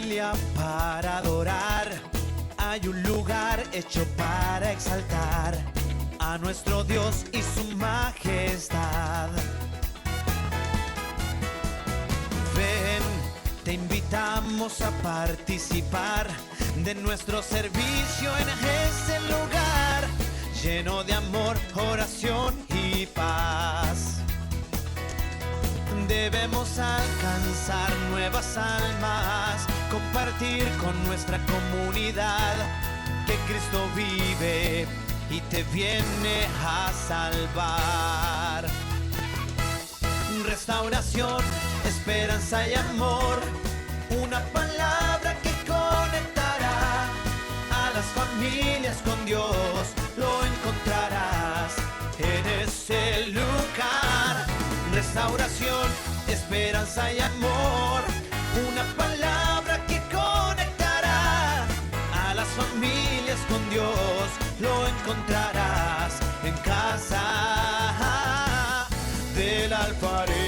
familia para adorar, hay un lugar hecho para exaltar a nuestro Dios y su majestad. Ven, te invitamos a participar de nuestro servicio en este lugar, lleno de amor, oración y paz. Debemos alcanzar nuevas almas, compartir con nuestra comunidad que Cristo vive y te viene a salvar. Restauración, esperanza y amor, una palabra que conectará a las familias con Dios. Lo encontrarás en ese lugar. Restauración, esperanza y amor, una palabra que conectará a las familias con Dios. Lo encontrarás en casa del alfarero.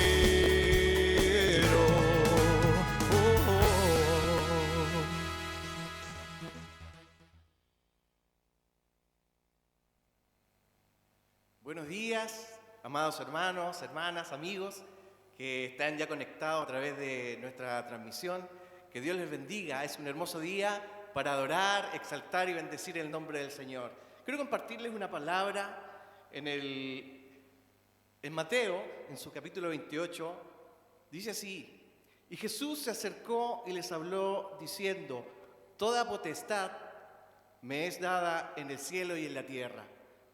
Buenos días, amados hermanos, hermanas, amigos que están ya conectados a través de nuestra transmisión. Que Dios les bendiga. Es un hermoso día para adorar, exaltar y bendecir el nombre del Señor. Quiero compartirles una palabra en Mateo, en su capítulo 28, dice así: y Jesús se acercó y les habló diciendo: toda potestad me es dada en el cielo y en la tierra.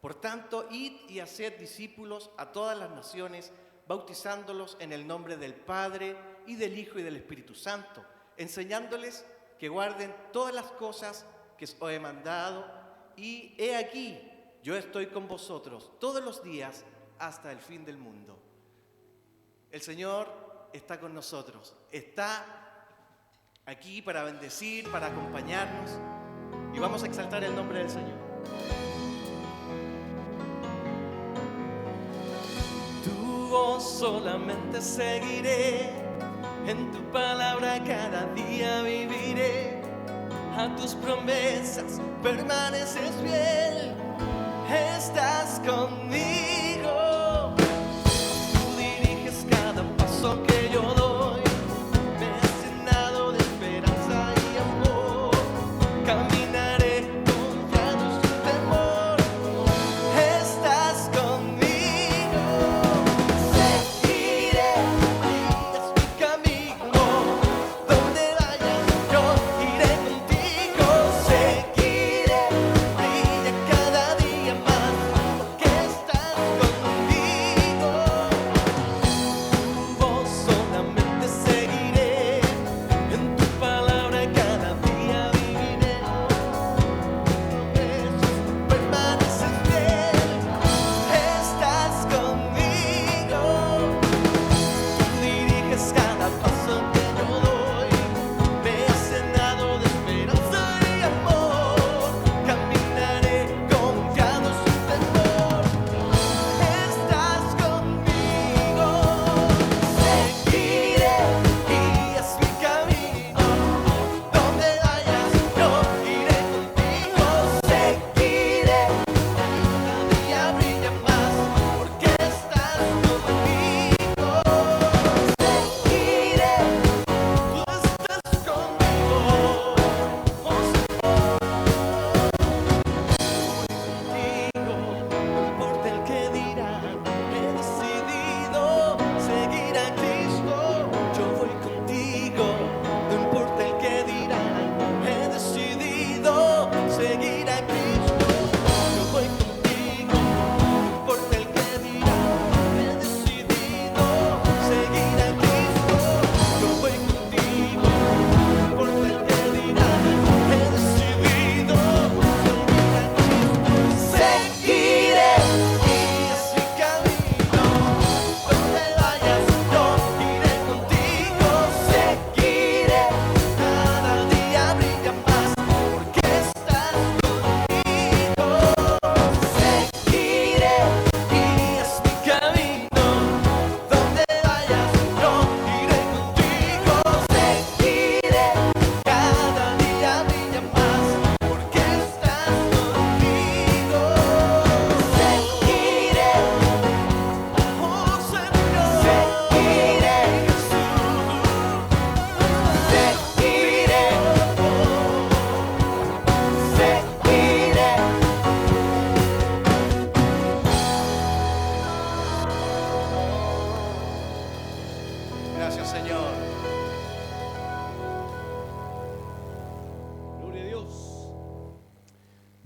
Por tanto, id y haced discípulos a todas las naciones, bautizándolos en el nombre del Padre, y del Hijo, y del Espíritu Santo, enseñándoles que guarden todas las cosas que os he mandado, y he aquí, yo estoy con vosotros todos los días hasta el fin del mundo. El Señor está con nosotros, está aquí para bendecir, para acompañarnos, y vamos a exaltar el nombre del Señor. Tu voz solamente seguiré, en tu palabra cada día viviré. A tus promesas permaneces fiel, estás conmigo. Tú diriges cada paso que yo doy, me has llenado de esperanza y amor. Caminaré confiado sin temor, estás conmigo. Seguiré, es mi camino, donde vayas yo iré contigo. Seguiré, brilla cada día más, porque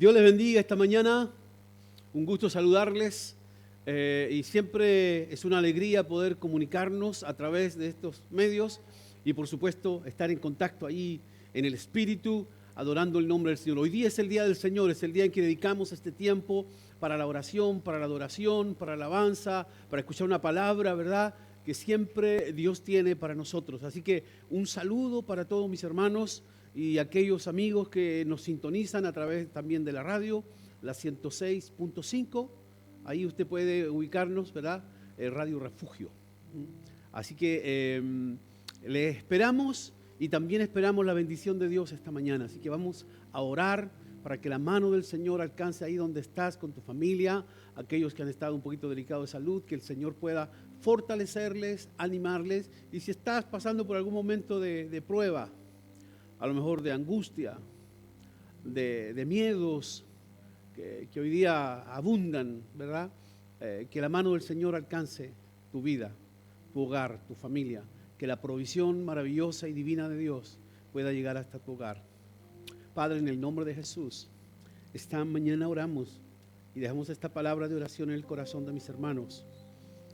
Dios les bendiga esta mañana. Un gusto saludarles. Y siempre es una alegría poder comunicarnos a través de estos medios y por supuesto estar en contacto ahí en el Espíritu, adorando el nombre del Señor. Hoy día es el Día del Señor, es el día en que dedicamos este tiempo para la oración, para la adoración, para la alabanza, para escuchar una palabra, ¿verdad?, que siempre Dios tiene para nosotros. Así que un saludo para todos mis hermanos y aquellos amigos que nos sintonizan a través también de la radio, la 106.5. Ahí usted puede ubicarnos, ¿verdad? Radio Refugio. Así que le esperamos y también esperamos la bendición de Dios esta mañana. Así que vamos a orar para que la mano del Señor alcance ahí donde estás con tu familia, aquellos que han estado un poquito delicados de salud, que el Señor pueda fortalecerles, animarles. Y si estás pasando por algún momento de prueba, a lo mejor de angustia, de miedos, que hoy día abundan, ¿verdad? Que la mano del Señor alcance tu vida, tu hogar, tu familia. Que la provisión maravillosa y divina de Dios pueda llegar hasta tu hogar. Padre, en el nombre de Jesús, esta mañana oramos y dejamos esta palabra de oración en el corazón de mis hermanos,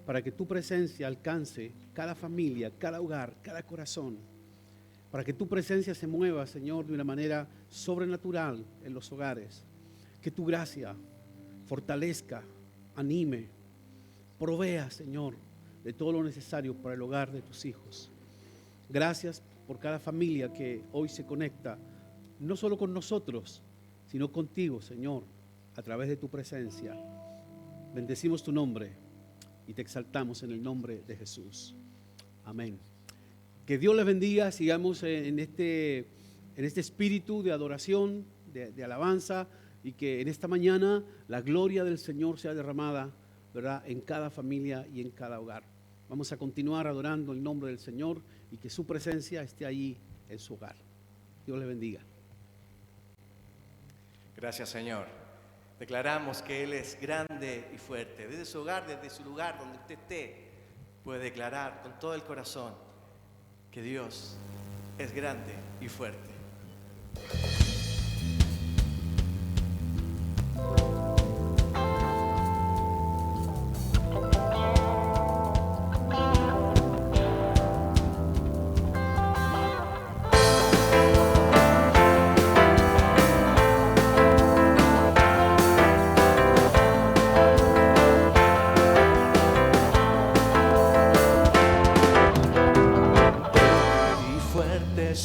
para que tu presencia alcance cada familia, cada hogar, cada corazón, para que tu presencia se mueva, Señor, de una manera sobrenatural en los hogares. Que tu gracia fortalezca, anime, provea, Señor, de todo lo necesario para el hogar de tus hijos. Gracias por cada familia que hoy se conecta, no solo con nosotros, sino contigo, Señor, a través de tu presencia. Bendecimos tu nombre y te exaltamos en el nombre de Jesús. Amén. Que Dios les bendiga. Sigamos en este espíritu de adoración, de alabanza, y que en esta mañana la gloria del Señor sea derramada, ¿verdad?, en cada familia y en cada hogar. Vamos a continuar adorando el nombre del Señor y que su presencia esté allí en su hogar. Dios le bendiga. Gracias, Señor. Declaramos que Él es grande y fuerte. Desde su hogar, desde su lugar, donde usted esté, puede declarar con todo el corazón que Dios es grande y fuerte.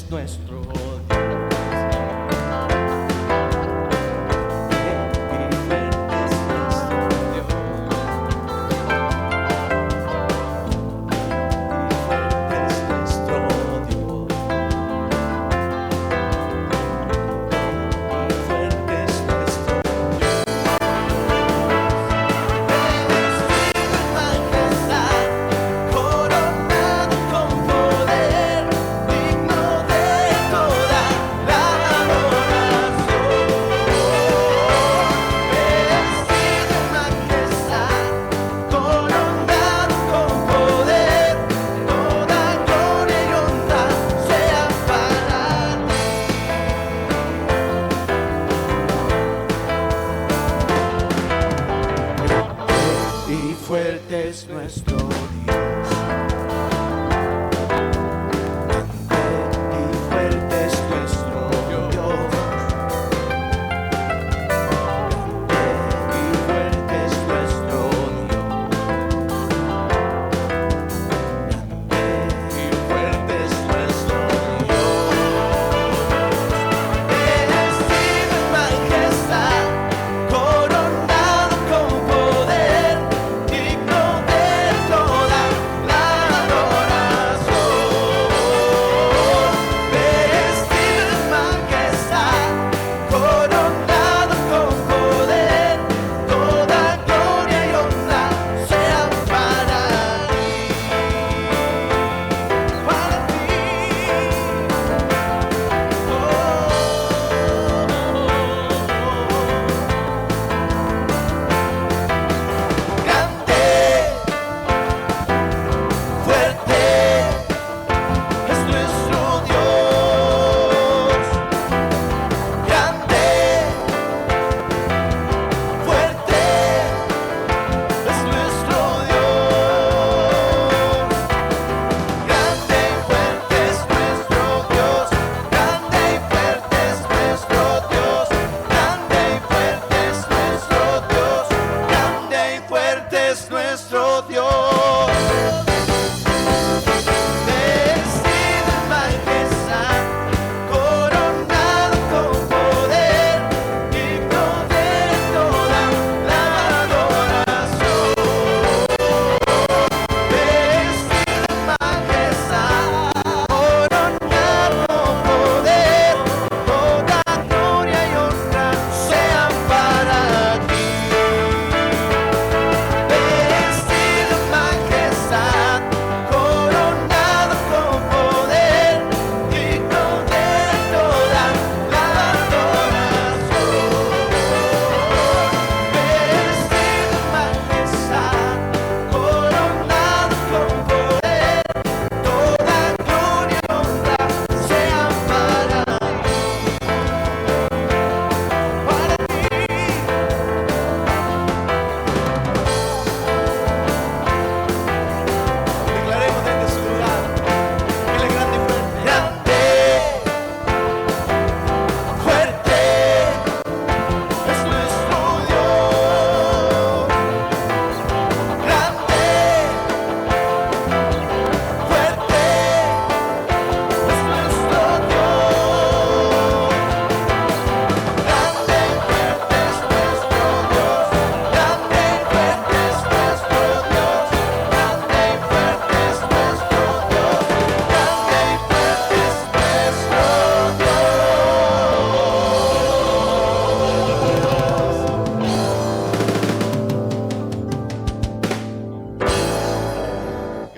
Nuestro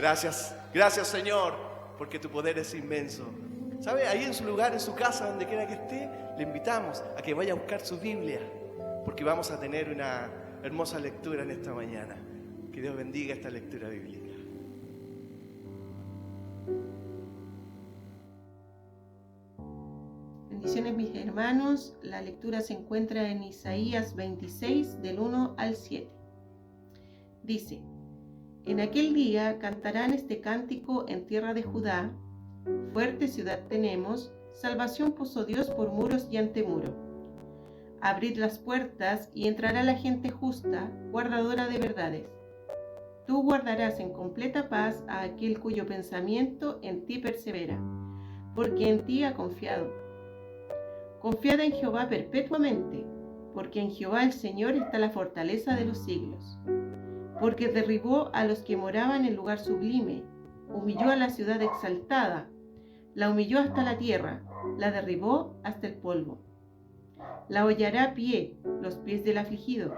Gracias, gracias Señor, porque tu poder es inmenso. ¿Sabe? Ahí en su lugar, en su casa, donde quiera que esté, le invitamos a que vaya a buscar su Biblia, porque vamos a tener una hermosa lectura en esta mañana. Que Dios bendiga esta lectura bíblica. Bendiciones mis hermanos, la lectura se encuentra en Isaías 26 del 1 al 7. Dice: En aquel día cantarán este cántico en tierra de Judá: fuerte ciudad tenemos, salvación puso Dios por muros y antemuro. Abrid las puertas y entrará la gente justa, guardadora de verdades. Tú guardarás en completa paz a aquel cuyo pensamiento en ti persevera, porque en ti ha confiado. Confiad en Jehová perpetuamente, porque en Jehová el Señor está la fortaleza de los siglos. Porque derribó a los que moraban en lugar sublime, humilló a la ciudad exaltada, la humilló hasta la tierra, la derribó hasta el polvo. La hollará a pie, los pies del afligido,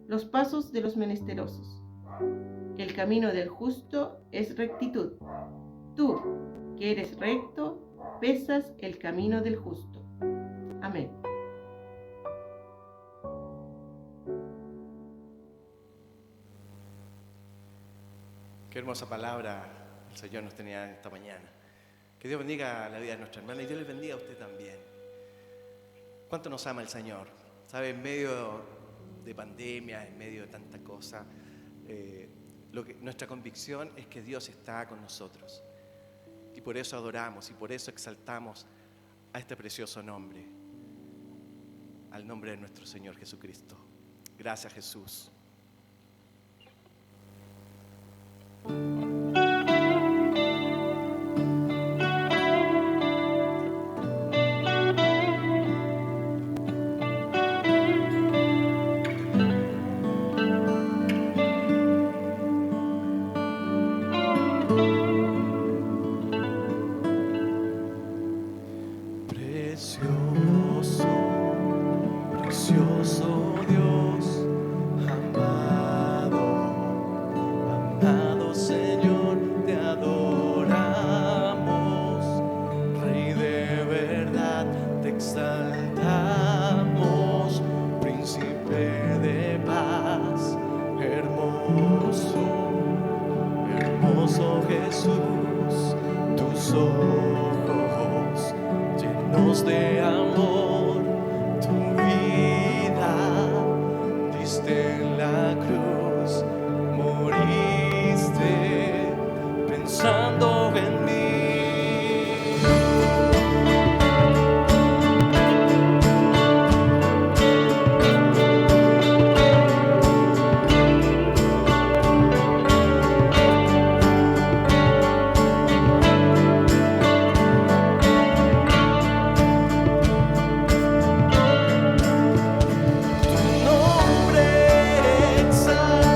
los pasos de los menesterosos. El camino del justo es rectitud. Tú, que eres recto, pesas el camino del justo. Amén. Qué hermosa palabra el Señor nos tenía esta mañana. Que Dios bendiga la vida de nuestra hermana y Dios les bendiga a usted también. ¿Cuánto nos ama el Señor? ¿Sabe? En medio de pandemia, en medio de tanta cosa, nuestra convicción es que Dios está con nosotros. Y por eso adoramos y por eso exaltamos a este precioso nombre, al nombre de nuestro Señor Jesucristo. Gracias, Jesús. Precioso Dios, amado Señor, te adoramos, Rey de verdad, te exaltamos, Príncipe de paz, hermoso Jesús, tus ojos llenos de amor, tu vida diste en la cruz, moriste pensando en mí. Tu nombre exaltado,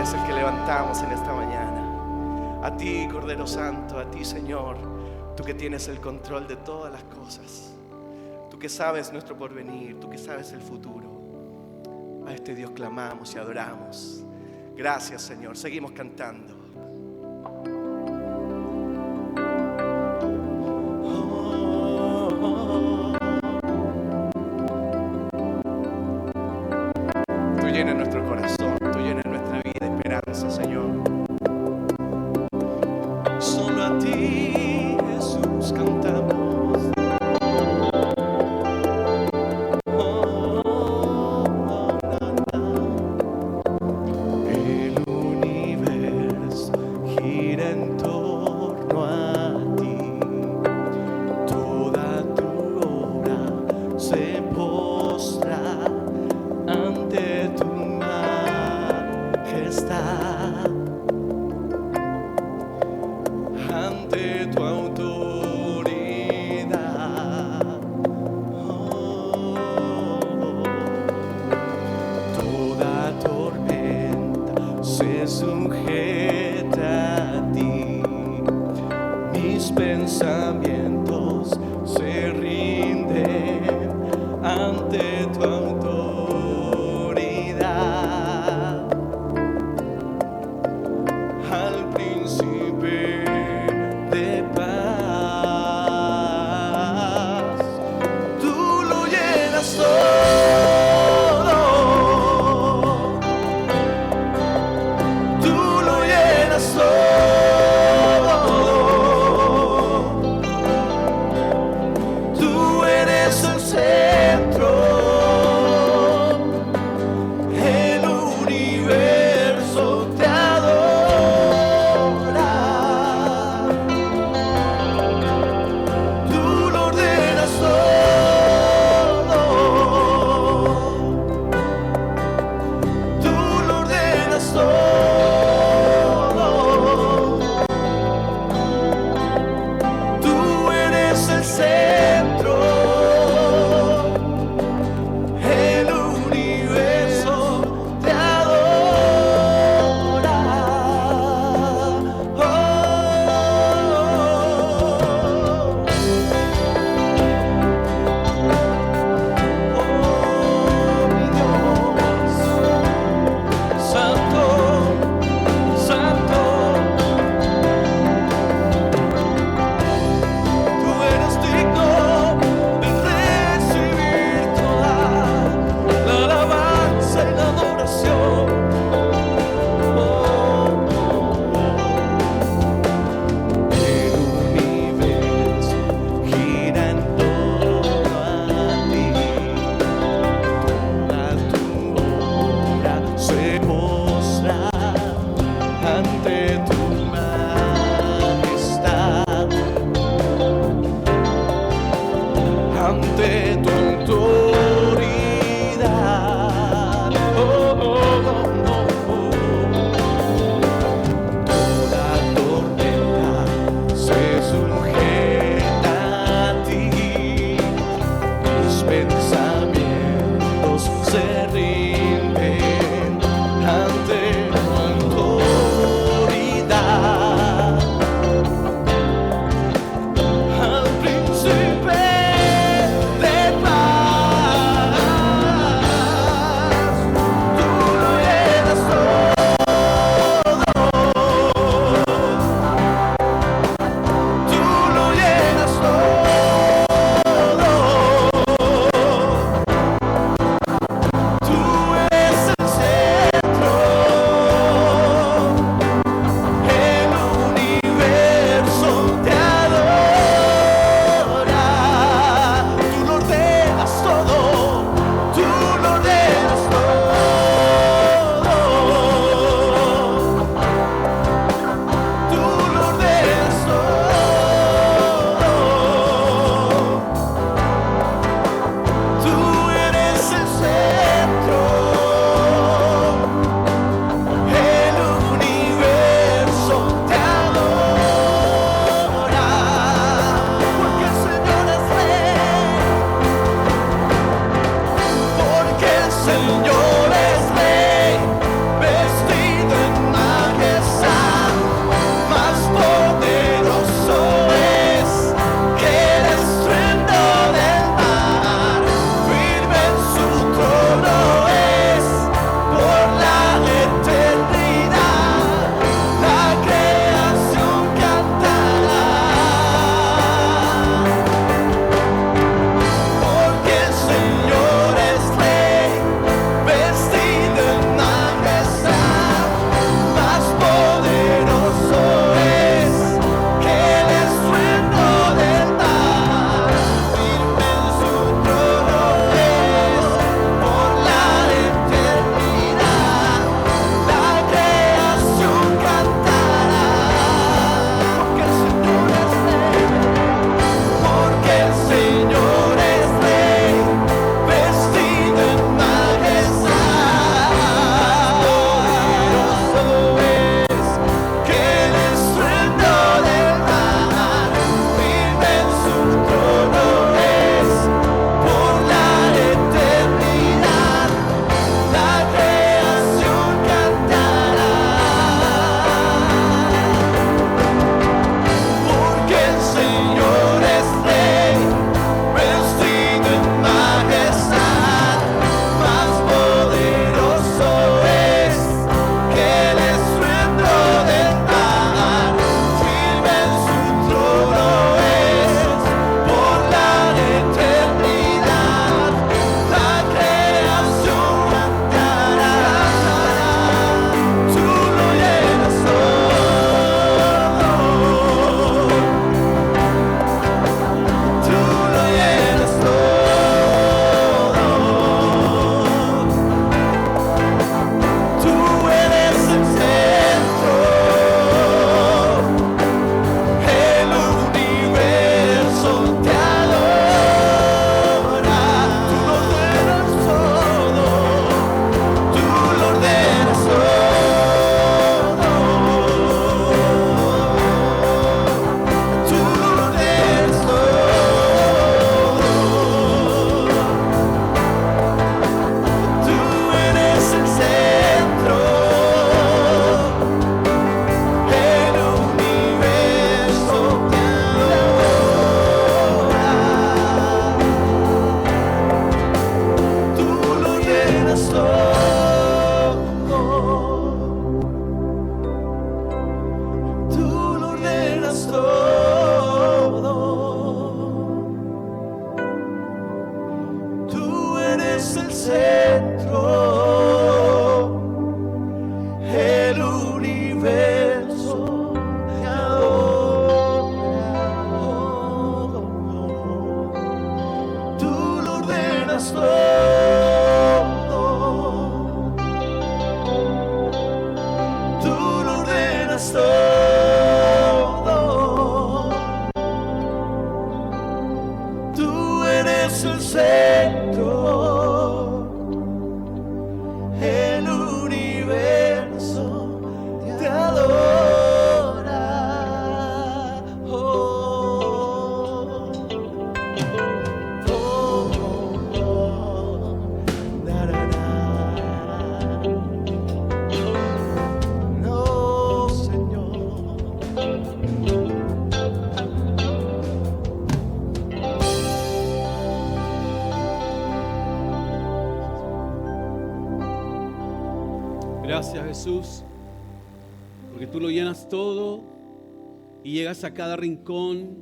es el que levantamos en esta mañana. A ti, Cordero Santo, a ti, Señor, tú que tienes el control de todas las cosas, tú que sabes nuestro porvenir, tú que sabes el futuro. A este Dios clamamos y adoramos. Gracias, Señor. Seguimos cantando. Tú llenas nuestro corazón, tú llenas nuestra vida de esperanza, Señor. Solo a ti, Jesús, cantamos. El universo gira en torno a ti. Toda tu obra se postra ante tu majestad, ante tu autoridad. Toda tormenta se sujeta a ti. Mis pensamientos se rinden ante tu autoridad. Al príncipe de paz, tú lo llenas todo, tú lo llenas todo. llenas todo. Tú eres el centro, el universo te adora. Oh, oh, oh, na, na, na. No, Señor. Gracias, Jesús, porque tú lo llenas todo y llegas a cada rincón,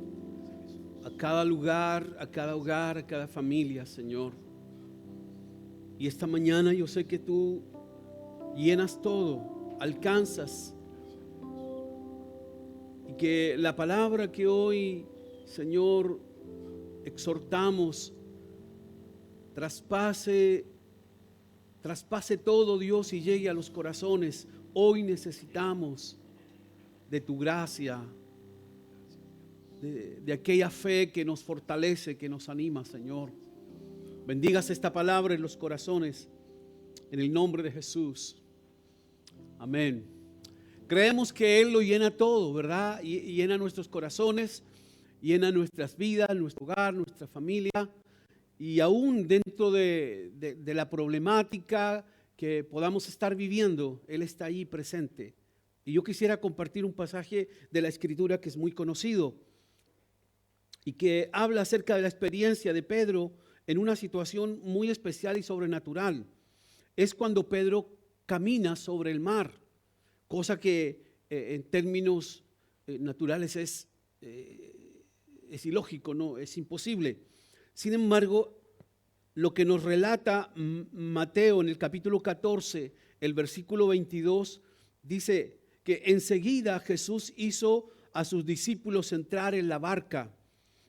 a cada lugar, a cada hogar, a cada familia, Señor. Y esta mañana yo sé que tú llenas todo, alcanzas, y que la palabra que hoy, Señor, exhortamos, traspase todo, Dios, y llegue a los corazones. Hoy necesitamos de tu gracia, de aquella fe que nos fortalece, que nos anima, Señor. Bendigas esta palabra en los corazones, en el nombre de Jesús. Amén. Creemos que Él lo llena todo, ¿verdad? Y llena nuestros corazones, llena nuestras vidas, nuestro hogar, nuestra familia. Y aún dentro de la problemática que podamos estar viviendo, Él está ahí presente. Y yo quisiera compartir un pasaje de la Escritura que es muy conocido y que habla acerca de la experiencia de Pedro en una situación muy especial y sobrenatural. Es cuando Pedro camina sobre el mar, cosa que en términos naturales es ilógico, no, es imposible. Sin embargo, lo que nos relata Mateo en el capítulo 14, el versículo 22, dice que enseguida Jesús hizo a sus discípulos entrar en la barca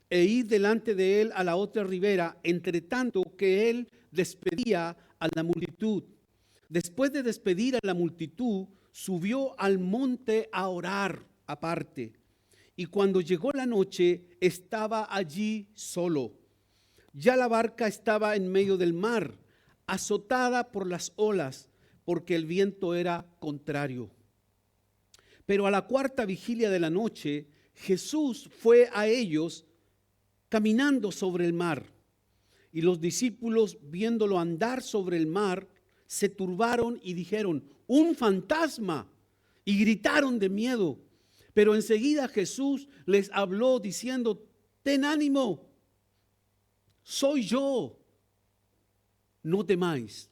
e ir delante de él a la otra ribera, entre tanto que él despedía a la multitud. Después de despedir a la multitud, subió al monte a orar aparte. Y cuando llegó la noche, estaba allí solo. Ya la barca estaba en medio del mar, azotada por las olas, porque el viento era contrario. Pero a la cuarta vigilia de la noche, Jesús fue a ellos caminando sobre el mar. Y los discípulos, viéndolo andar sobre el mar, se turbaron y dijeron: ¡un fantasma! Y gritaron de miedo. Pero enseguida Jesús les habló diciendo: ten ánimo, soy yo, no temáis.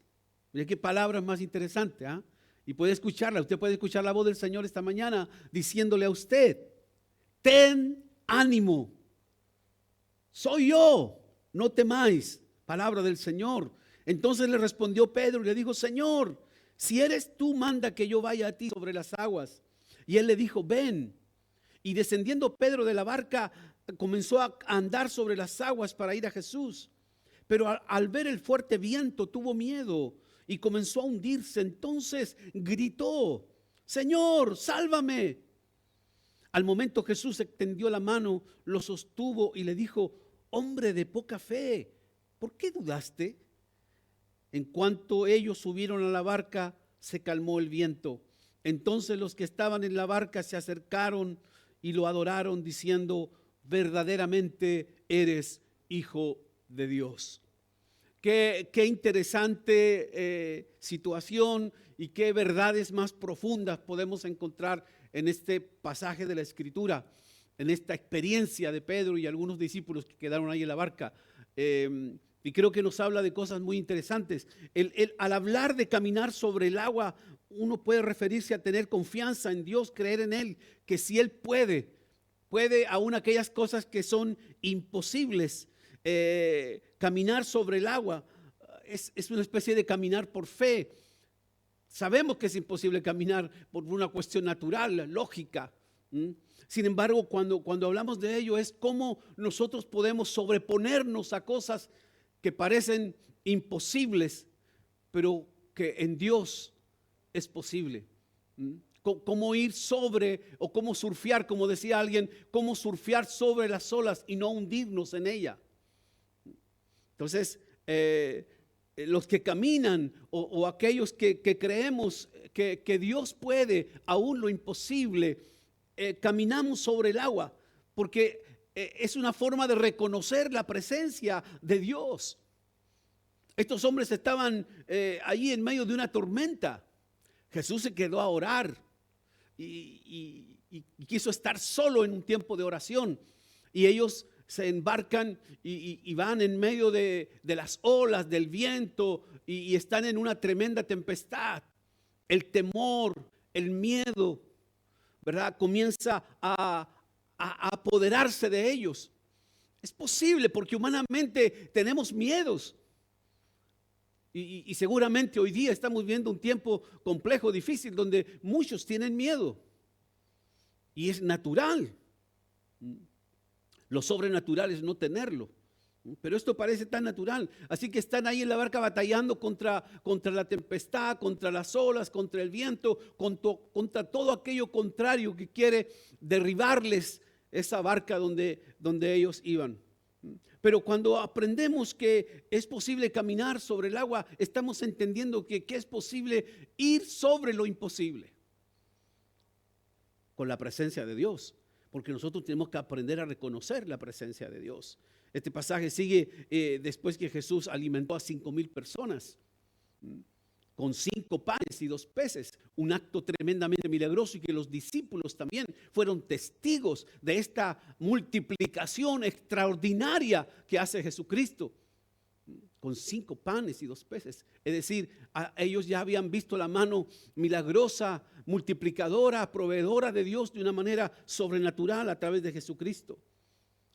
Mira qué palabras más interesantes, ¿eh? Y puede escucharla, usted puede escuchar la voz del Señor esta mañana diciéndole a usted: ten ánimo, soy yo, no temáis. Palabra del Señor. Entonces le respondió Pedro y le dijo: Señor, si eres tú, manda que yo vaya a ti sobre las aguas. Y él le dijo: ven. Y descendiendo Pedro de la barca, comenzó a andar sobre las aguas para ir a Jesús. Pero al ver el fuerte viento tuvo miedo y comenzó a hundirse. Entonces gritó: Señor, sálvame. Al momento Jesús extendió la mano, lo sostuvo y le dijo: hombre de poca fe, ¿por qué dudaste? En cuanto ellos subieron a la barca, se calmó el viento. Entonces los que estaban en la barca se acercaron y lo adoraron diciendo: verdaderamente eres Hijo de Dios. Qué interesante situación y qué verdades más profundas podemos encontrar en este pasaje de la Escritura, en esta experiencia de Pedro y algunos discípulos que quedaron ahí en la barca. Y creo que nos habla de cosas muy interesantes. Al hablar de caminar sobre el agua, uno puede referirse a tener confianza en Dios, creer en Él, que si Él puede aún aquellas cosas que son imposibles, caminar sobre el agua. Es una especie de caminar por fe. Sabemos que es imposible caminar por una cuestión natural, lógica. Sin embargo, cuando hablamos de ello, es cómo nosotros podemos sobreponernos a cosas que parecen imposibles, pero que en Dios es posible. cómo ir sobre, o cómo surfear, como decía alguien, cómo surfear sobre las olas y no hundirnos en ella. Entonces, los que caminan o aquellos que creemos que Dios puede aún lo imposible, caminamos sobre el agua, porque es una forma de reconocer la presencia de Dios. Estos hombres estaban allí en medio de una tormenta. Jesús se quedó a orar y quiso estar solo en un tiempo de oración. Y ellos se embarcan y van en medio de las olas, del viento, y están en una tremenda tempestad. El temor, el miedo, ¿verdad?, comienza a apoderarse de ellos. Es posible porque humanamente tenemos miedos. Y seguramente hoy día estamos viendo un tiempo complejo, difícil, donde muchos tienen miedo. Y es natural. Lo sobrenatural es no tenerlo. Pero esto parece tan natural. Así que están ahí en la barca batallando contra la tempestad, contra las olas, contra el viento, contra todo aquello contrario que quiere derribarles esa barca donde ellos iban. Pero cuando aprendemos que es posible caminar sobre el agua, estamos entendiendo que es posible ir sobre lo imposible con la presencia de Dios, porque nosotros tenemos que aprender a reconocer la presencia de Dios. Este pasaje sigue después que Jesús alimentó a 5,000 personas con 5 panes y 2 peces, un acto tremendamente milagroso, y que los discípulos también fueron testigos de esta multiplicación extraordinaria que hace Jesucristo con 5 panes y 2 peces. Es decir, ellos ya habían visto la mano milagrosa, multiplicadora, proveedora de Dios de una manera sobrenatural a través de Jesucristo.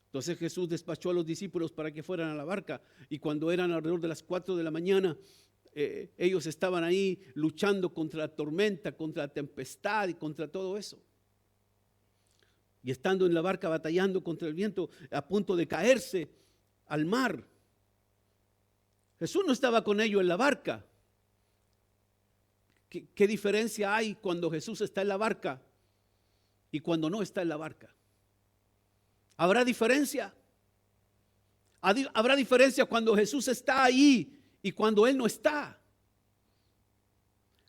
Entonces Jesús despachó a los discípulos para que fueran a la barca, y cuando eran alrededor de las 4 de la mañana, ellos estaban ahí luchando contra la tormenta, contra la tempestad y contra todo eso. Y estando en la barca batallando contra el viento, a punto de caerse al mar, Jesús no estaba con ellos en la barca. ¿Qué diferencia hay cuando Jesús está en la barca y cuando no está en la barca? ¿Habrá diferencia? ¿Habrá diferencia cuando Jesús está ahí y cuando Él no está?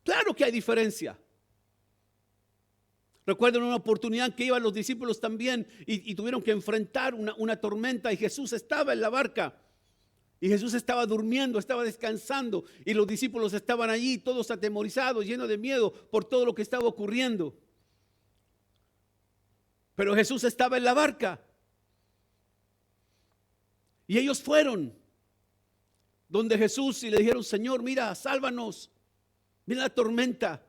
Claro que hay diferencia. Recuerden una oportunidad que iban los discípulos también y tuvieron que enfrentar una tormenta, y Jesús estaba en la barca y Jesús estaba durmiendo, estaba descansando, y los discípulos estaban allí todos atemorizados, llenos de miedo por todo lo que estaba ocurriendo. Pero Jesús estaba en la barca y ellos fueron donde Jesús y le dijeron: Señor, mira, sálvanos, mira la tormenta.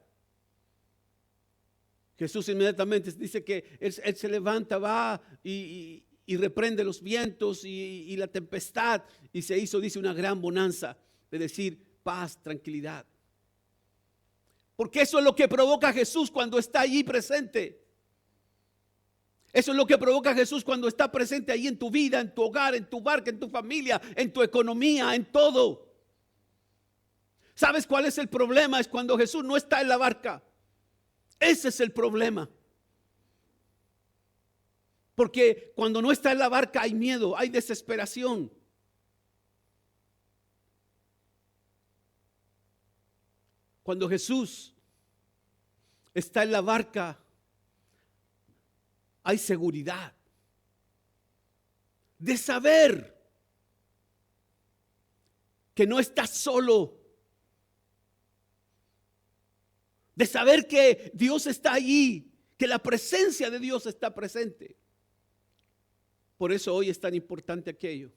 Jesús inmediatamente dice que él se levanta, va y reprende los vientos y la tempestad, y se hizo, dice, una gran bonanza, de decir paz, tranquilidad. Porque eso es lo que provoca Jesús cuando está allí presente. Eso es lo que provoca Jesús cuando está presente ahí en tu vida, en tu hogar, en tu barca, en tu familia, en tu economía, en todo. ¿Sabes cuál es el problema? Es cuando Jesús no está en la barca. Ese es el problema. Porque cuando no está en la barca hay miedo, hay desesperación. Cuando Jesús está en la barca, hay seguridad de saber que no estás solo, de saber que Dios está allí, que la presencia de Dios está presente. Por eso hoy es tan importante aquello.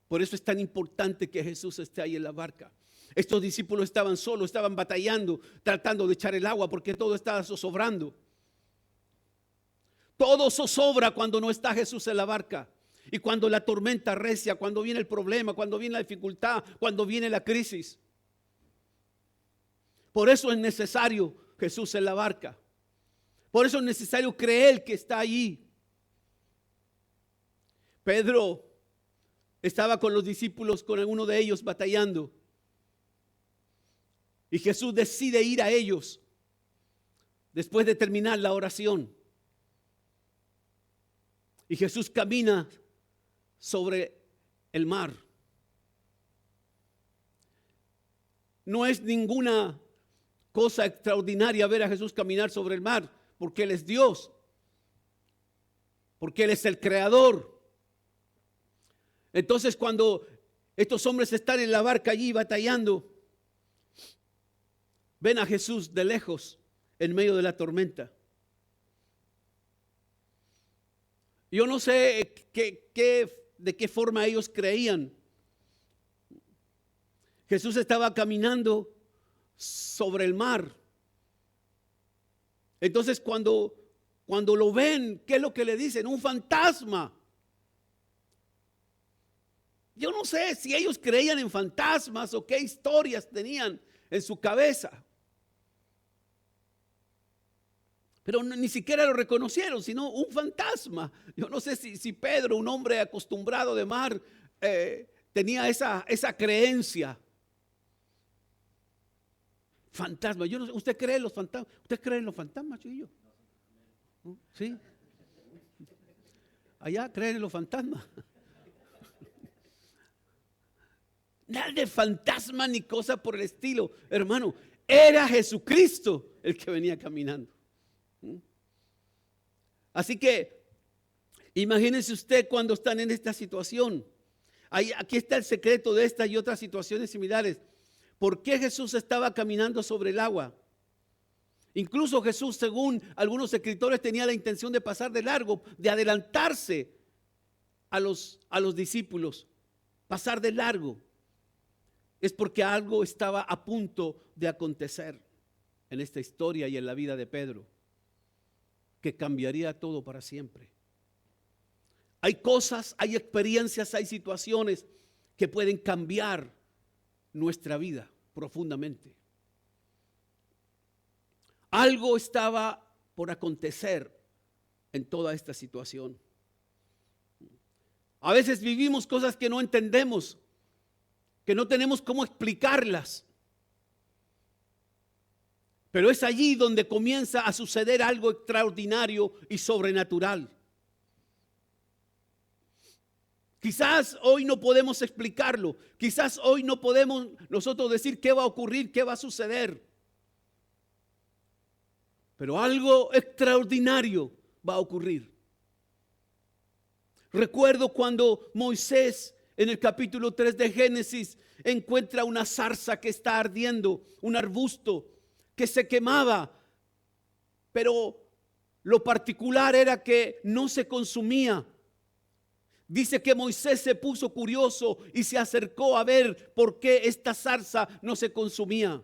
Por eso es tan importante que Jesús esté ahí en la barca. Estos discípulos estaban solos, estaban batallando, tratando de echar el agua porque todo estaba zozobrando. Todo zozobra cuando no está Jesús en la barca. Y cuando la tormenta recia, cuando viene el problema, cuando viene la dificultad, cuando viene la crisis. Por eso es necesario Jesús en la barca. Por eso es necesario creer que está allí. Pedro estaba con los discípulos, con alguno de ellos batallando. Y Jesús decide ir a ellos. después de terminar la oración. Y Jesús camina sobre el mar. No es ninguna cosa extraordinaria ver a Jesús caminar sobre el mar, porque Él es Dios, porque Él es el creador. Entonces, cuando estos hombres están en la barca allí batallando, ven a Jesús de lejos en medio de la tormenta. Yo no sé de qué forma ellos creían. Jesús estaba caminando sobre el mar. Entonces cuando lo ven, ¿qué es lo que le dicen? Un fantasma. Yo no sé si ellos creían en fantasmas o qué historias tenían en su cabeza. Pero ni siquiera lo reconocieron, sino un fantasma. Yo no sé si Pedro, un hombre acostumbrado de mar, tenía esa creencia. Fantasma. Yo no sé, ¿usted cree en los fantasmas? ¿Usted cree en los fantasmas, chiquillo? ¿Sí? Allá creen en los fantasmas. Nada de fantasma ni cosa por el estilo, hermano. Era Jesucristo el que venía caminando. Así que imagínense usted cuando están en esta situación. Aquí está el secreto de estas y otras situaciones similares. ¿Por qué Jesús estaba caminando sobre el agua? Incluso Jesús, según algunos escritores, tenía la intención de pasar de largo, de adelantarse a los discípulos, pasar de largo. Es porque algo estaba a punto de acontecer en esta historia y en la vida de Pedro, que cambiaría todo para siempre. Hay cosas, hay experiencias, hay situaciones que pueden cambiar nuestra vida profundamente. Algo estaba por acontecer en toda esta situación. A veces vivimos cosas que no entendemos, que no tenemos cómo explicarlas. Pero es allí donde comienza a suceder algo extraordinario y sobrenatural. Quizás hoy no podemos explicarlo. Quizás hoy no podemos nosotros decir qué va a ocurrir, qué va a suceder. Pero algo extraordinario va a ocurrir. Recuerdo cuando Moisés, en el capítulo 3 de Génesis, encuentra una zarza que está ardiendo, un arbusto que se quemaba, pero lo particular era que no se consumía. Dice que Moisés se puso curioso y se acercó a ver por qué esta zarza no se consumía.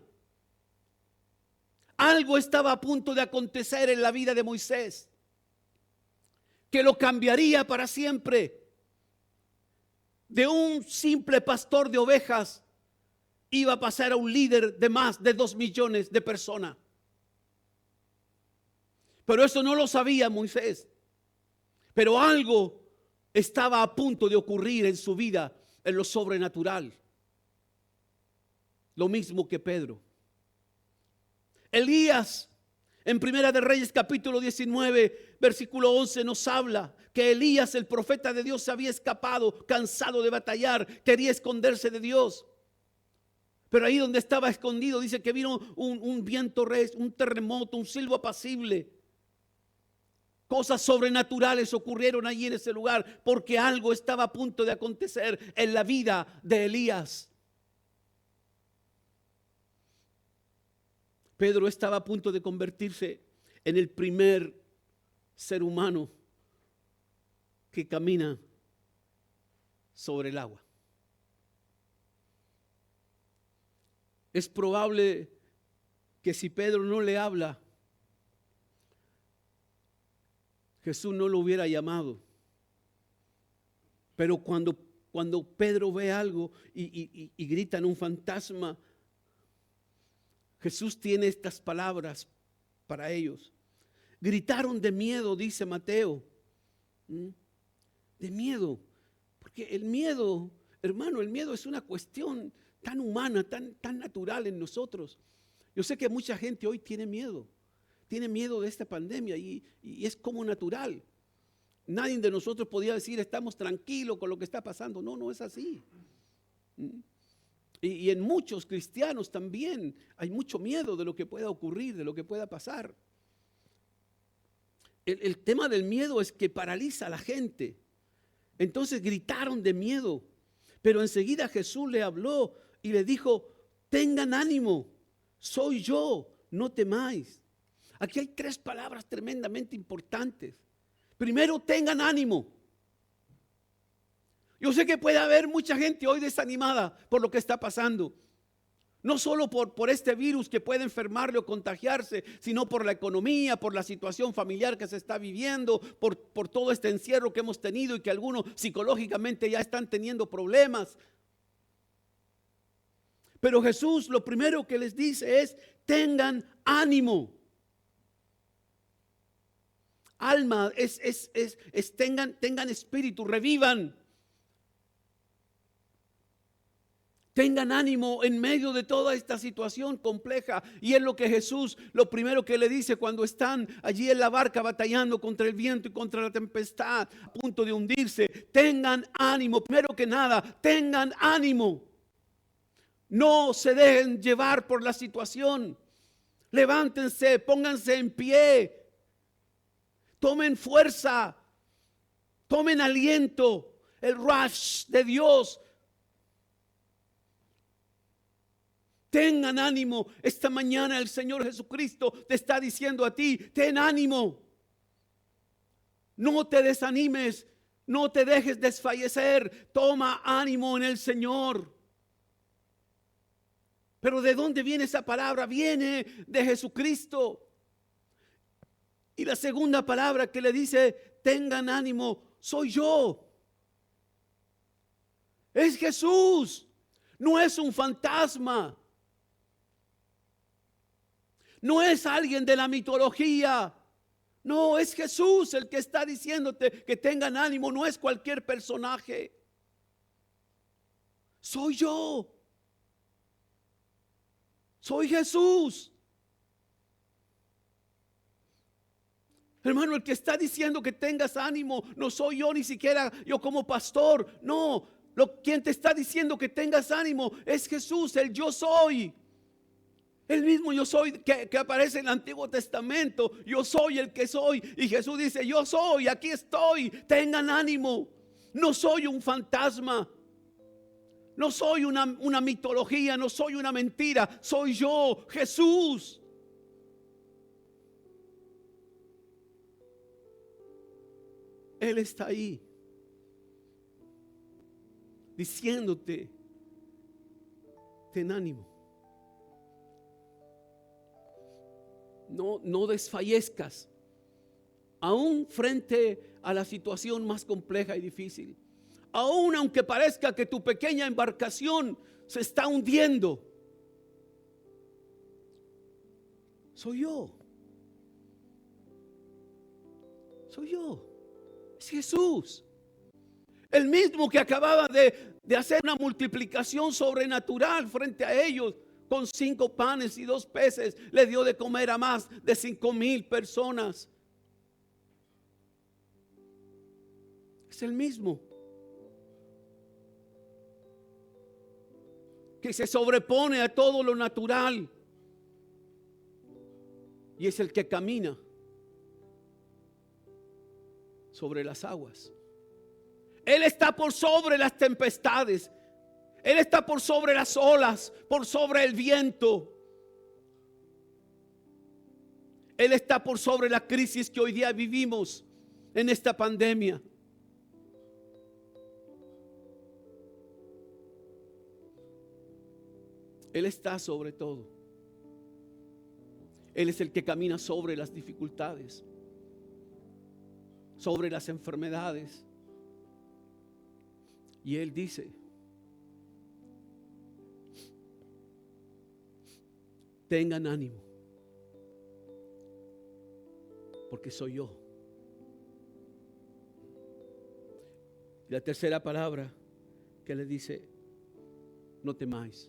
Algo estaba a punto de acontecer en la vida de Moisés, que lo cambiaría para siempre. De un simple pastor de ovejas iba a pasar a un líder de más de 2 millones de personas. Pero eso no lo sabía Moisés. Pero algo estaba a punto de ocurrir en su vida, en lo sobrenatural. Lo mismo que Pedro. Elías, en Primera de Reyes capítulo 19, versículo 11, nos habla que Elías, el profeta de Dios, se había escapado, cansado de batallar, quería esconderse de Dios. Pero ahí donde estaba escondido, dice que vino un viento recio, un terremoto, un silbo apacible. Cosas sobrenaturales ocurrieron allí en ese lugar porque algo estaba a punto de acontecer en la vida de Elías. Pedro estaba a punto de convertirse en el primer ser humano que camina sobre el agua. Es probable que si Pedro no le habla, Jesús no lo hubiera llamado. Pero cuando Pedro ve algo y gritan un fantasma, Jesús tiene estas palabras para ellos. Gritaron de miedo, dice Mateo. De miedo. Porque el miedo, hermano, el miedo es una cuestión tan humana, tan natural en nosotros. Yo sé que mucha gente hoy tiene miedo. tiene miedo de esta pandemia y es como natural. Nadie de nosotros podía decir estamos tranquilos con lo que está pasando. No, no es así. Y en muchos cristianos también hay mucho miedo de lo que pueda ocurrir, de lo que pueda pasar. El tema del miedo es que paraliza a la gente. Entonces gritaron de miedo, pero enseguida Jesús le habló y le dijo: tengan ánimo, soy yo, no temáis. Aquí hay 3 palabras tremendamente importantes. Primero, tengan ánimo. Yo sé que puede haber mucha gente hoy desanimada por lo que está pasando. No solo por este virus que puede enfermarle o contagiarse, sino por la economía, por la situación familiar que se está viviendo, por todo este encierro que hemos tenido y que algunos psicológicamente ya están teniendo problemas. Pero Jesús lo primero que les dice es: tengan ánimo. Alma, tengan espíritu, revivan. Tengan ánimo en medio de toda esta situación compleja. Y es lo que Jesús, lo primero que le dice cuando están allí en la barca batallando contra el viento y contra la tempestad, a punto de hundirse. Tengan ánimo, primero que nada, tengan ánimo. No se dejen llevar por la situación. Levántense, pónganse en pie. Tomen fuerza, tomen aliento, el rush de Dios. Tengan ánimo. Esta mañana el Señor Jesucristo te está diciendo a ti: ten ánimo. No te desanimes, no te dejes desfallecer. Toma ánimo en el Señor. Pero ¿de dónde viene esa palabra? Viene de Jesucristo. Y la segunda palabra que le dice: tengan ánimo, soy yo. Es Jesús. No es un fantasma. No es alguien de la mitología. No, es Jesús el que está diciéndote que tengan ánimo. No es cualquier personaje. Soy yo. Soy Jesús. Hermano, el que está diciendo que tengas ánimo no soy yo, ni siquiera yo como pastor. No, quien te está diciendo que tengas ánimo es Jesús, el yo soy. El mismo yo soy que aparece en el Antiguo Testamento. Yo soy el que soy. Y Jesús dice: yo soy, aquí estoy. Tengan ánimo. No soy un fantasma. No soy una mitología. No soy una mentira. Soy yo, Jesús. Él está ahí diciéndote: ten ánimo. No desfallezcas, aún frente a la situación más compleja y difícil. Aún aunque parezca que tu pequeña embarcación se está hundiendo, soy yo. Soy yo. Es Jesús. El mismo que acababa de hacer una multiplicación sobrenatural frente a ellos. Con 5 panes y 2 peces le dio de comer a más de 5,000 personas. Es el mismo que se sobrepone a todo lo natural y es el que camina sobre las aguas. Él está por sobre las tempestades. Él está por sobre las olas, por sobre el viento. Él está por sobre la crisis que hoy día vivimos en esta pandemia. Él está sobre todo. Él es el que camina sobre las dificultades, sobre las enfermedades. Y Él dice: tengan ánimo, porque soy yo. Y la tercera palabra que le dice: no temáis.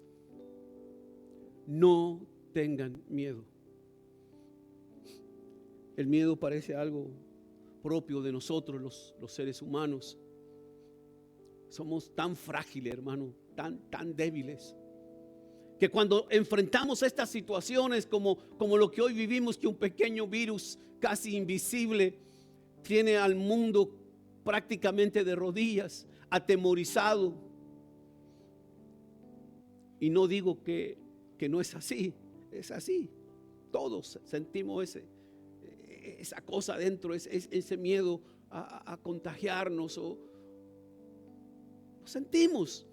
No tengan miedo. El miedo parece algo propio de nosotros, los seres humanos. Somos tan frágiles, hermano, tan débiles, que cuando enfrentamos estas situaciones como lo que hoy vivimos, que un pequeño virus casi invisible tiene al mundo prácticamente de rodillas, atemorizado. Y no digo que no es así, es así. Todos sentimos esa cosa dentro, ese miedo a contagiarnos, o lo sentimos.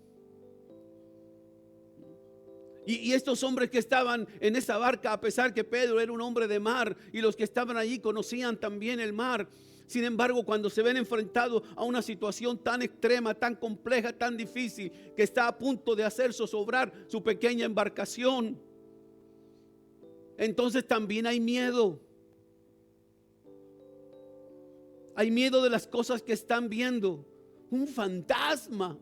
Y estos hombres que estaban en esa barca, a pesar que Pedro era un hombre de mar y los que estaban allí conocían también el mar, sin embargo, cuando se ven enfrentados a una situación tan extrema, tan compleja, tan difícil, que está a punto de hacer zozobrar su pequeña embarcación, entonces también hay miedo. Hay miedo de las cosas que están viendo. Un fantasma.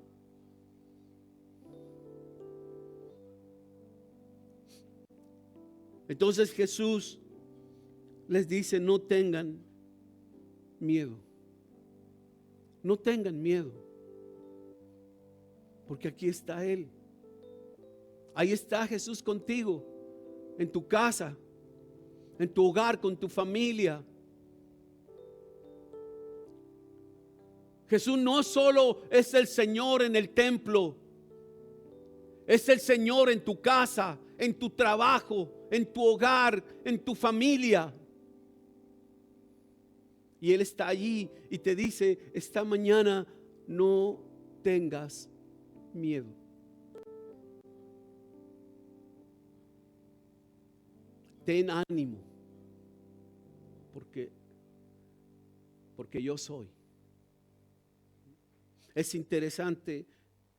Entonces Jesús les dice: no tengan miedo. No tengan miedo. Porque aquí está Él. Ahí está Jesús contigo, en tu casa, en tu hogar, con tu familia. Jesús no solo es el Señor en el templo, es el Señor en tu casa, en tu trabajo, en tu hogar, en tu familia. Y Él está allí y te dice: esta mañana no tengas miedo. Ten ánimo, porque yo soy. Es interesante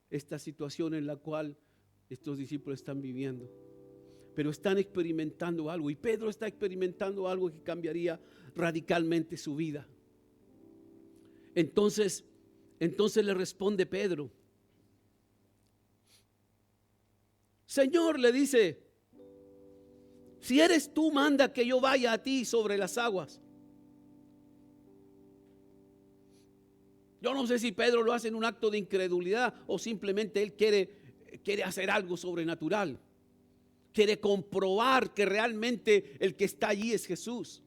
esta situación en la cual estos discípulos están viviendo, pero están experimentando algo, y Pedro está experimentando algo que cambiaría radicalmente su vida. Entonces le responde Pedro: Señor, le dice, si eres tú, manda que yo vaya a ti sobre las aguas. Yo no sé si Pedro lo hace en un acto de incredulidad o simplemente él quiere hacer algo sobrenatural. Quiere comprobar que realmente el que está allí es Jesús.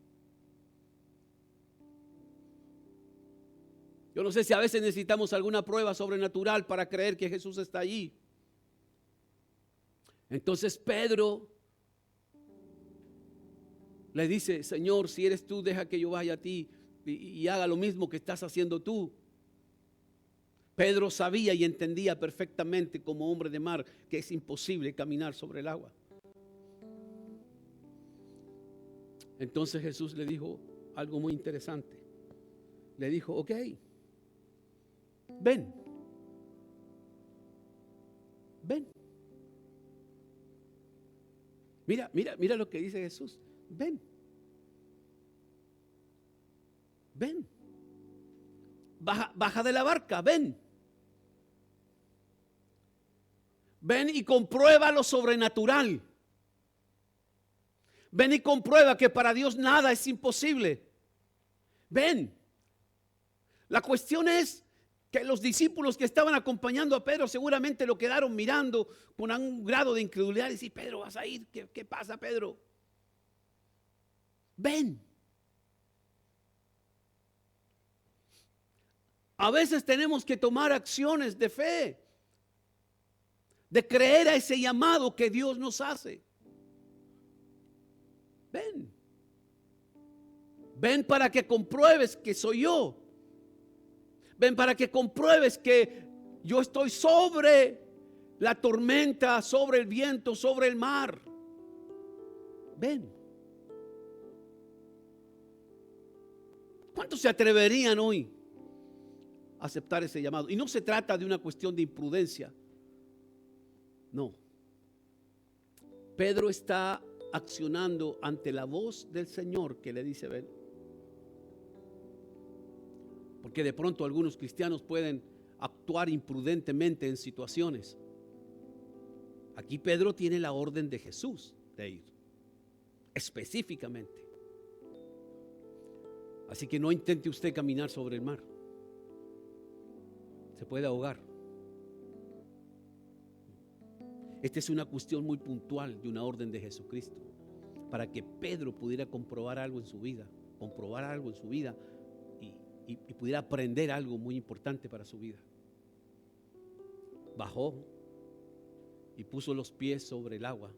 Yo no sé si a veces necesitamos alguna prueba sobrenatural para creer que Jesús está allí. Entonces Pedro le dice: Señor, si eres tú, deja que yo vaya a ti y haga lo mismo que estás haciendo tú. Pedro sabía y entendía perfectamente, como hombre de mar, que es imposible caminar sobre el agua. Entonces Jesús le dijo algo muy interesante. Le dijo: ok, ven. Mira lo que dice Jesús. Ven. Baja de la barca, ven. Ven y comprueba lo sobrenatural. Ven y comprueba que para Dios nada es imposible. Ven. La cuestión es que los discípulos que estaban acompañando a Pedro seguramente lo quedaron mirando con un grado de incredulidad. Y decir: Pedro, ¿vas a ir? ¿Qué pasa, Pedro? Ven. A veces tenemos que tomar acciones de fe, de creer a ese llamado que Dios nos hace. Ven. Ven para que compruebes que soy yo. Ven para que compruebes que yo estoy sobre la tormenta, sobre el viento, sobre el mar. Ven. ¿Cuántos se atreverían hoy a aceptar ese llamado? Y no se trata de una cuestión de imprudencia. No. Pedro está accionando ante la voz del Señor que le dice: ven. Porque de pronto algunos cristianos pueden actuar imprudentemente en situaciones. Aquí Pedro tiene la orden de Jesús de ir, específicamente. Así que no intente usted caminar sobre el mar. Se puede ahogar. Esta es una cuestión muy puntual de una orden de Jesucristo, para que Pedro pudiera comprobar algo en su vida, y pudiera aprender algo muy importante para su vida. Bajó y puso los pies sobre el agua.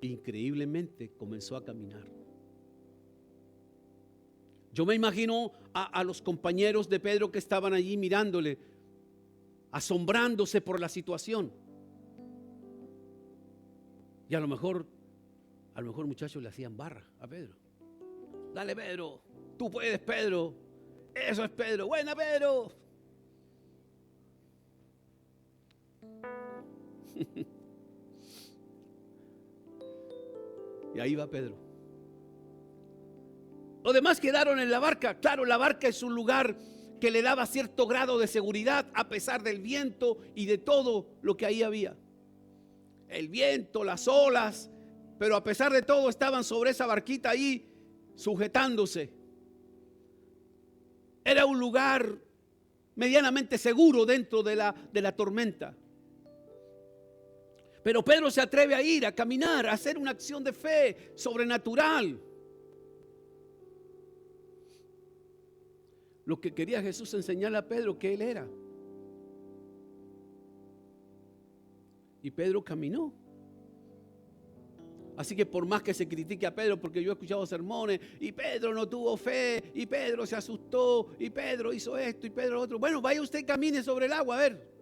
Increíblemente comenzó a caminar. Yo me imagino a los compañeros de Pedro que estaban allí mirándole, asombrándose por la situación. Y a lo mejor muchachos le hacían barra a Pedro. Dale, Pedro, tú puedes, Pedro. Eso es, Pedro. Buena, Pedro. Y ahí va Pedro. Los demás quedaron en la barca. Claro, la barca es un lugar que le daba cierto grado de seguridad a pesar del viento y de todo lo que ahí había. El viento, las olas, pero a pesar de todo estaban sobre esa barquita ahí sujetándose. Era un lugar medianamente seguro dentro de la tormenta. Pero Pedro se atreve a ir, a caminar, a hacer una acción de fe sobrenatural. Lo que quería Jesús enseñarle a Pedro que él era. Y Pedro caminó. Así que por más que se critique a Pedro, porque yo he escuchado sermones, y Pedro no tuvo fe, y Pedro se asustó, y Pedro hizo esto, y Pedro lo otro. Bueno, vaya usted y camine sobre el agua, a ver.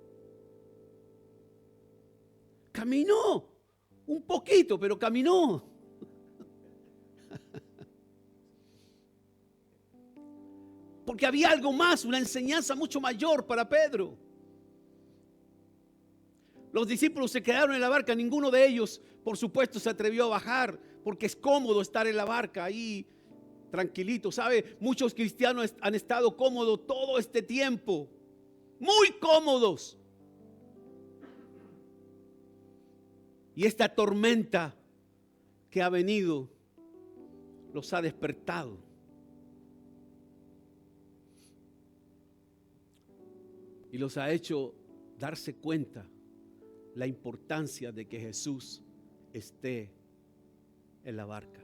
Caminó, un poquito, pero caminó. Porque había algo más, una enseñanza mucho mayor para Pedro. Los discípulos se quedaron en la barca, ninguno de ellos, por supuesto, se atrevió a bajar, porque es cómodo estar en la barca ahí, tranquilito. ¿Sabe? Muchos cristianos han estado cómodos todo este tiempo, muy cómodos. Y esta tormenta que ha venido los ha despertado. Y los ha hecho darse cuenta la importancia de que Jesús esté en la barca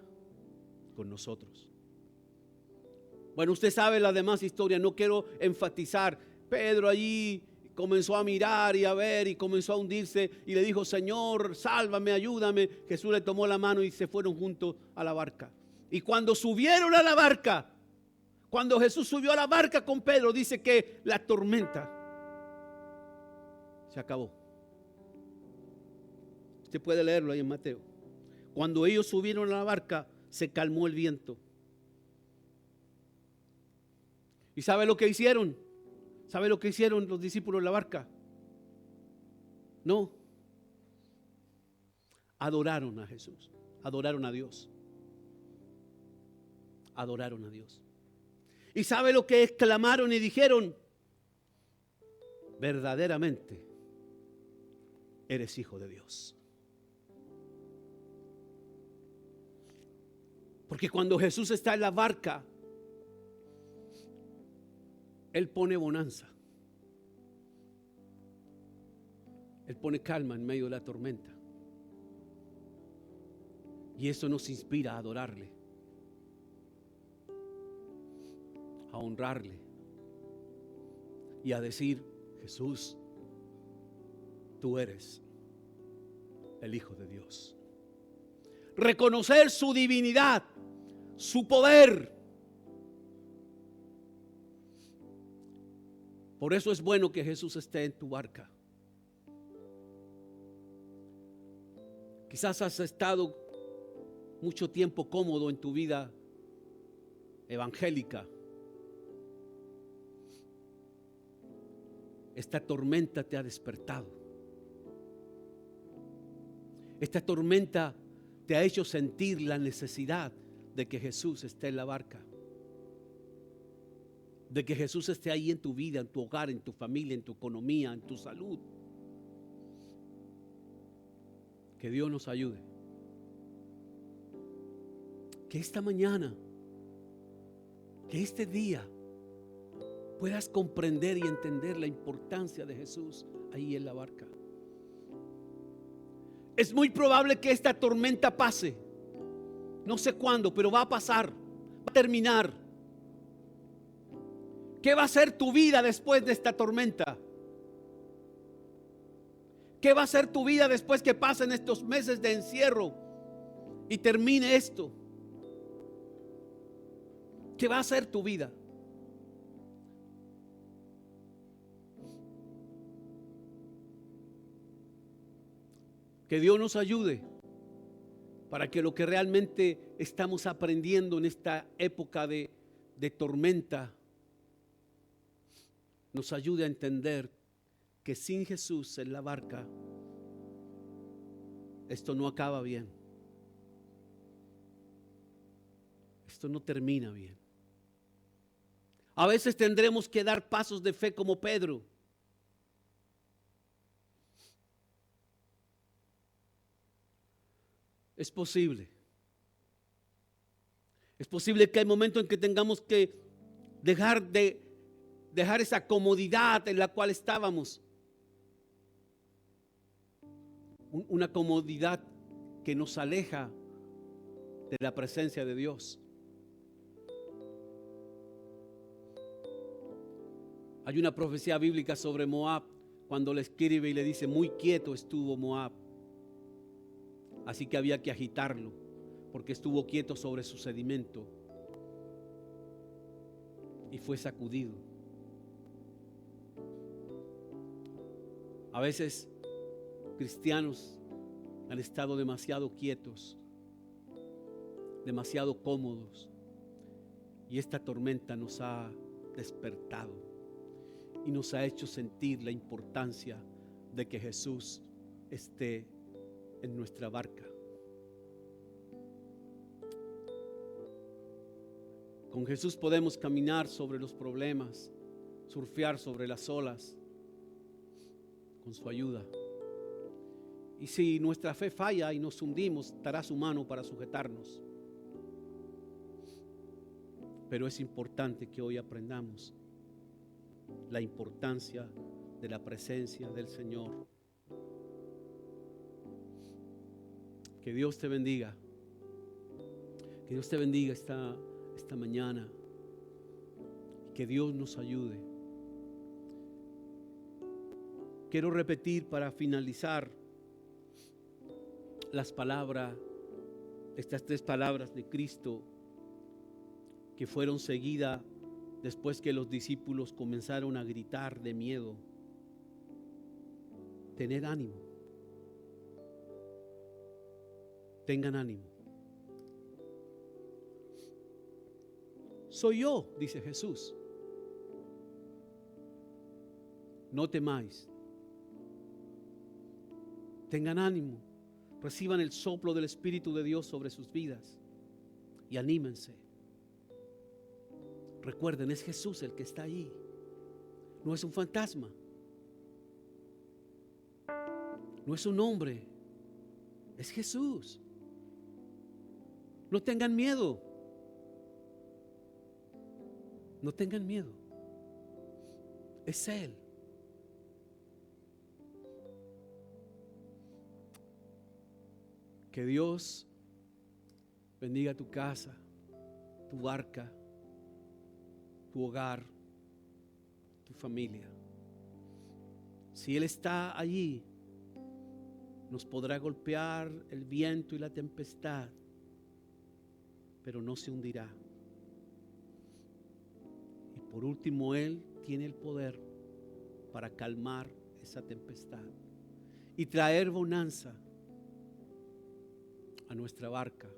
con nosotros. Bueno, usted sabe la demás historia, no quiero enfatizar. Pedro allí comenzó a mirar y a ver y comenzó a hundirse y le dijo: Señor, sálvame, ayúdame. Jesús le tomó la mano y se fueron juntos a la barca. Y cuando subieron a la barca, cuando Jesús subió a la barca con Pedro, dice que la tormenta se acabó. Usted puede leerlo ahí en Mateo. Cuando ellos subieron a la barca, se calmó el viento. ¿Y sabe lo que hicieron? ¿Sabe lo que hicieron los discípulos en la barca? No. Adoraron a Jesús. Adoraron a Dios. Adoraron a Dios. ¿Y sabe lo que exclamaron y dijeron? Verdaderamente eres hijo de Dios. Porque cuando Jesús está en la barca, Él pone bonanza. Él pone calma en medio de la tormenta. Y eso nos inspira a adorarle, a honrarle y a decir: Jesús, tú eres el Hijo de Dios. Reconocer su divinidad, su poder. Por eso es bueno que Jesús esté en tu barca. Quizás has estado mucho tiempo cómodo en tu vida evangélica. Esta tormenta te ha despertado. Esta tormenta te ha hecho sentir la necesidad de que Jesús esté en la barca. De que Jesús esté ahí en tu vida, en tu hogar, en tu familia, en tu economía, en tu salud. Que Dios nos ayude. Que esta mañana Que este día puedas comprender y entender la importancia de Jesús ahí en la barca. Es muy probable que esta tormenta pase. No sé cuándo, pero va a pasar, va a terminar. ¿Qué va a ser tu vida después de esta tormenta? ¿Qué va a ser tu vida después que pasen estos meses de encierro y termine esto? ¿Qué va a ser tu vida? Que Dios nos ayude para que lo que realmente estamos aprendiendo en esta época de tormenta nos ayude a entender que sin Jesús en la barca esto no acaba bien. Esto no termina bien. A veces tendremos que dar pasos de fe como Pedro. Es posible. Es posible que hay momentos en que tengamos que dejar esa comodidad en la cual estábamos. Una comodidad que nos aleja de la presencia de Dios. Hay una profecía bíblica sobre Moab cuando le escribe y le dice: muy quieto estuvo Moab. Así que había que agitarlo porque estuvo quieto sobre su sedimento y fue sacudido. A veces cristianos han estado demasiado quietos, demasiado cómodos, y esta tormenta nos ha despertado y nos ha hecho sentir la importancia de que Jesús esté en nuestra barca. Con Jesús podemos caminar sobre los problemas, surfear sobre las olas, con su ayuda. Y si nuestra fe falla y nos hundimos, estará su mano para sujetarnos. Pero es importante que hoy aprendamos la importancia de la presencia del Señor. Que Dios te bendiga. Que Dios te bendiga esta mañana. Que Dios nos ayude. Quiero repetir para finalizar estas 3 palabras de Cristo que fueron seguidas después que los discípulos comenzaron a gritar de miedo. Tened ánimo. Tengan ánimo. Soy yo, dice Jesús. No temáis. Tengan ánimo. Reciban el soplo del Espíritu de Dios sobre sus vidas y anímense. Recuerden, es Jesús el que está allí. No es un fantasma. No es un hombre. Es Jesús. No tengan miedo. No tengan miedo. Es Él. Que Dios bendiga tu casa, tu barca, tu hogar, tu familia. Si Él está allí, nos podrá golpear el viento y la tempestad, pero no se hundirá. Y por último, Él tiene el poder para calmar esa tempestad y traer bonanza a nuestra barca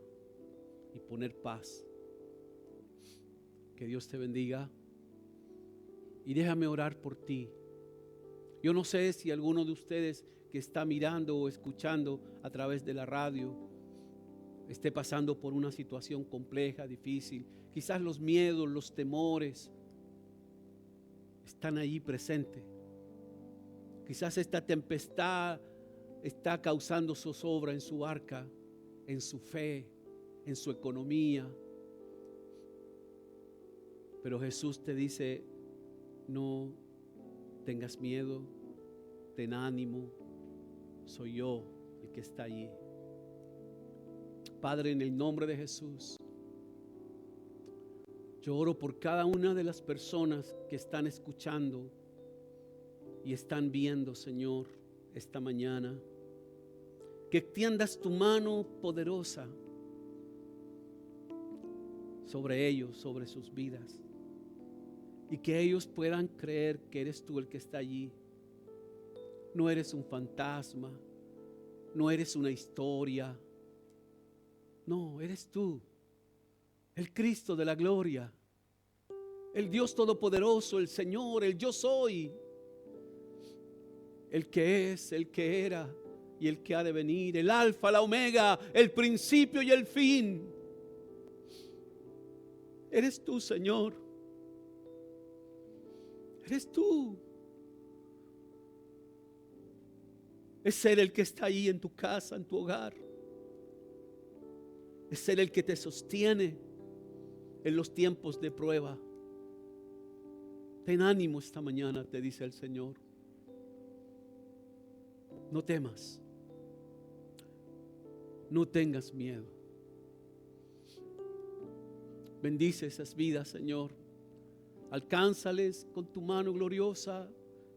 y poner paz. Que Dios te bendiga. Y déjame orar por ti. Yo no sé si alguno de ustedes que está mirando o escuchando a través de la radio esté pasando por una situación compleja, difícil. Quizás los miedos, los temores están allí presentes. Quizás esta tempestad está causando zozobra en su barca, en su fe, en su economía. Pero Jesús te dice: no tengas miedo, ten ánimo, soy yo el que está allí. Padre, en el nombre de Jesús, yo oro por cada una de las personas que están escuchando y están viendo, Señor, esta mañana. Que extiendas tu mano poderosa sobre ellos, sobre sus vidas, y que ellos puedan creer que eres tú el que está allí. No eres un fantasma, no eres una historia, no, eres tú, el Cristo de la gloria, el Dios todopoderoso, el Señor, el yo soy, el que es, el que era y el que ha de venir, el alfa, la omega, el principio y el fin. Eres tú, Señor. Eres tú. Es Él el que está ahí en tu casa, en tu hogar. Es Él el que te sostiene en los tiempos de prueba. Ten ánimo esta mañana, te dice el Señor. No temas. No tengas miedo. Bendice esas vidas, Señor. Alcánzales con tu mano gloriosa.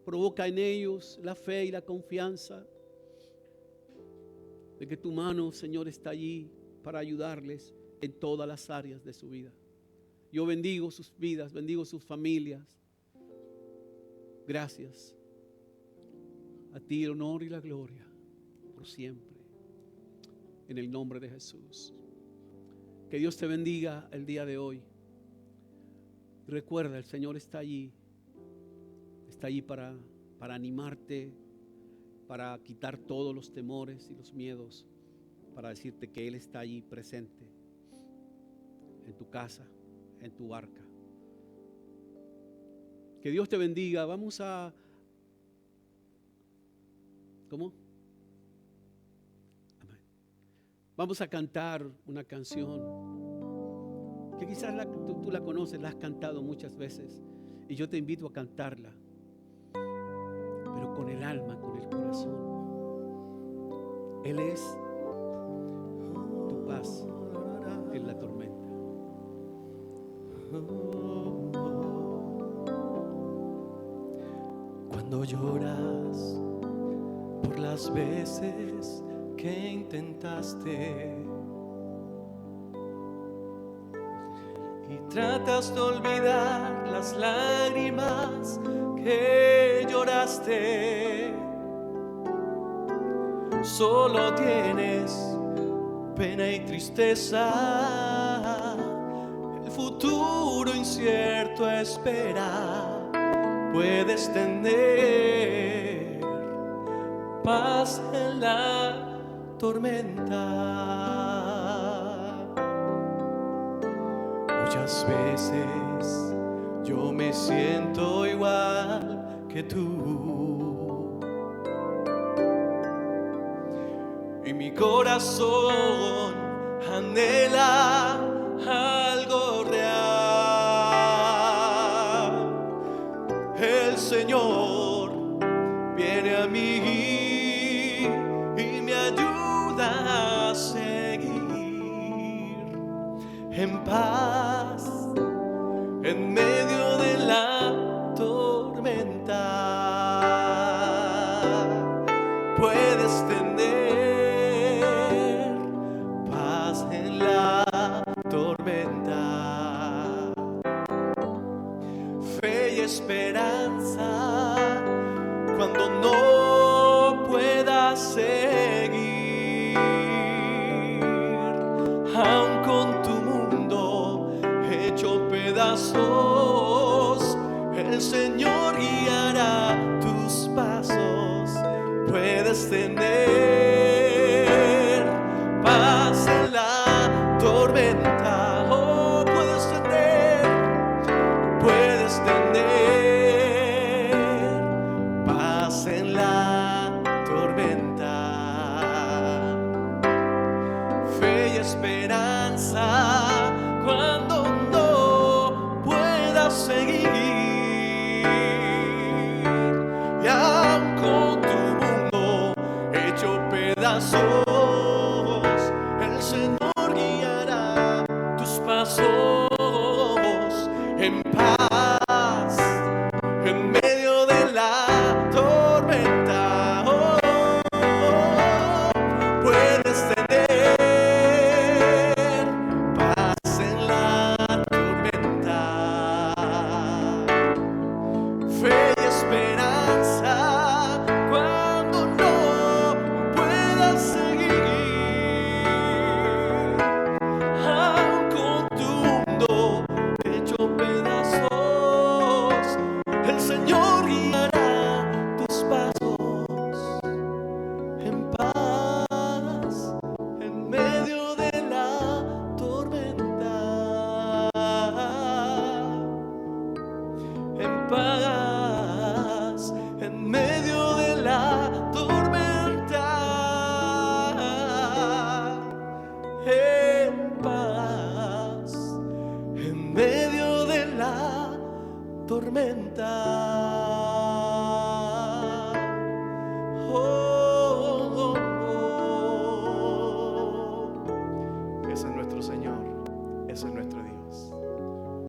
Provoca en ellos la fe y la confianza de que tu mano, Señor, está allí para ayudarles en todas las áreas de su vida. Yo bendigo sus vidas, bendigo sus familias. Gracias. A ti el honor y la gloria por siempre. En el nombre de Jesús. Que Dios te bendiga el día de hoy. Recuerda, el Señor está allí. Está allí para animarte, para quitar todos los temores y los miedos, para decirte que Él está allí presente en tu casa, en tu barca. Que Dios te bendiga. Vamos a... ¿Cómo? Amén. Vamos a cantar una canción que quizás tú la conoces, la has cantado muchas veces, y yo te invito a cantarla, pero con el alma, con el corazón. Él es tu paz en la tormenta. Cuando lloras por las veces que intentaste y tratas de olvidar las lágrimas que lloraste, solo tienes pena y tristeza, el futuro incierto espera. Puedes tener paz en la tormenta. Muchas veces yo me siento igual que tú, y mi corazón anhela algo real. El Señor viene a mí y me ayuda a seguir en paz en medio de la tormenta. Puedes tener paz en la tormenta, fe y esperanza cuando no puedas seguir, aun con tu mundo hecho pedazos, el Señor guiará tus pasos. Puedes tener paz en la tormenta, oh, puedes tener paz en la tormenta, fe y esperanza cuando no puedas seguir. Y aun con tu mundo hecho pedazos,